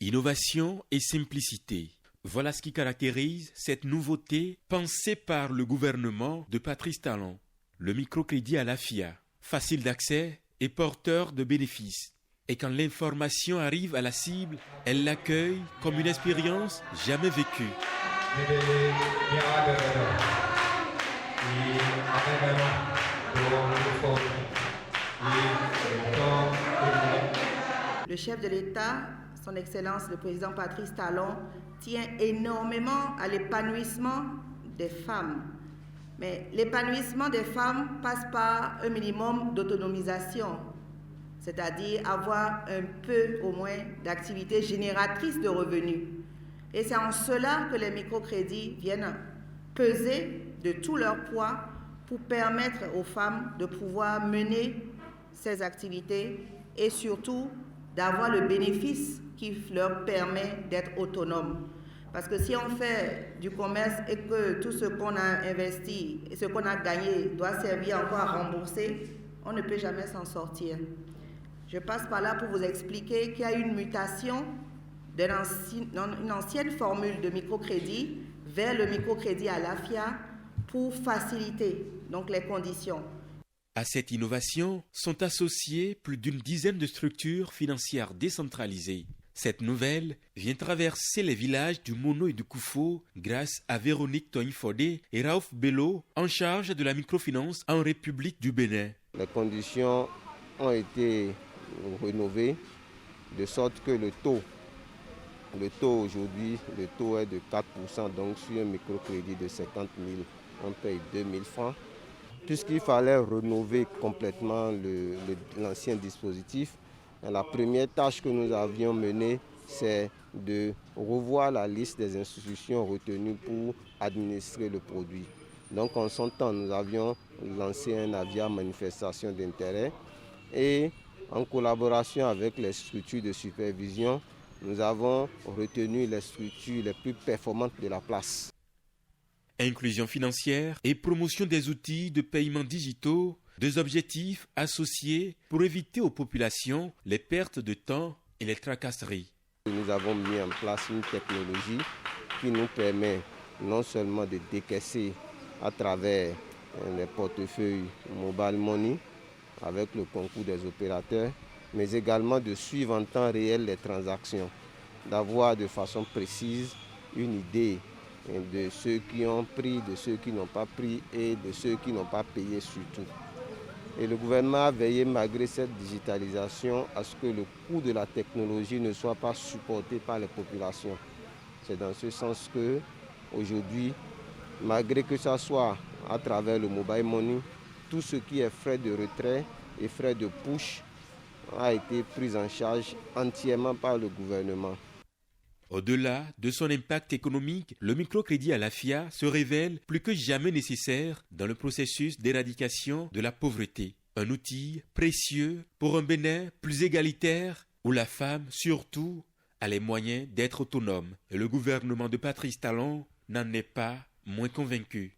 Innovation et simplicité. Voilà ce qui caractérise cette nouveauté pensée par le gouvernement de Patrice Talon. Le microcrédit à la FIA, facile d'accès et porteur de bénéfices. Et quand l'information arrive à la cible, elle l'accueille comme une expérience jamais vécue. Le chef de l'État, son Excellence le Président Patrice Talon, tient énormément à l'épanouissement des femmes. Mais l'épanouissement des femmes passe par un minimum d'autonomisation, c'est-à-dire avoir un peu au moins d'activités génératrices de revenus. Et c'est en cela que les microcrédits viennent peser de tout leur poids pour permettre aux femmes de pouvoir mener ces activités et surtout d'avoir le bénéfice qui leur permet d'être autonomes. Parce que si on fait du commerce et que tout ce qu'on a investi et ce qu'on a gagné doit servir encore à rembourser, on ne peut jamais s'en sortir. Je passe par là pour vous expliquer qu'il y a une mutation d'une ancienne formule de microcrédit vers le microcrédit à l'AFIA pour faciliter donc les conditions. À cette innovation sont associées plus d'une dizaine de structures financières décentralisées. Cette nouvelle vient traverser les villages du Mono et du Koufo grâce à Véronique Toinfodé et Raouf Bello en charge de la microfinance en République du Bénin. Les conditions ont été rénovées de sorte que le taux aujourd'hui, le taux est de 4%, donc sur un microcrédit de 50 000, on paye 2 000 francs. Puisqu'il fallait rénover complètement l'ancien dispositif, la première tâche que nous avions menée, c'est de revoir la liste des institutions retenues pour administrer le produit. Donc en son temps, nous avions lancé un avis à manifestation d'intérêt et en collaboration avec les structures de supervision, nous avons retenu les structures les plus performantes de la place. Inclusion financière et promotion des outils de paiement digitaux, deux objectifs associés pour éviter aux populations les pertes de temps et les tracasseries. Nous avons mis en place une technologie qui nous permet non seulement de décaisser à travers les portefeuilles Mobile Money avec le concours des opérateurs, mais également de suivre en temps réel les transactions, d'avoir de façon précise une idée de ceux qui ont pris, de ceux qui n'ont pas pris et de ceux qui n'ont pas payé surtout. Et le gouvernement a veillé, malgré cette digitalisation, à ce que le coût de la technologie ne soit pas supporté par les populations. C'est dans ce sens que, aujourd'hui, malgré que ça soit à travers le mobile money, tout ce qui est frais de retrait et frais de push a été pris en charge entièrement par le gouvernement. Au-delà de son impact économique, le microcrédit à la FIA se révèle plus que jamais nécessaire dans le processus d'éradication de la pauvreté. Un outil précieux pour un Bénin plus égalitaire où la femme, surtout, a les moyens d'être autonome. Et le gouvernement de Patrice Talon n'en est pas moins convaincu.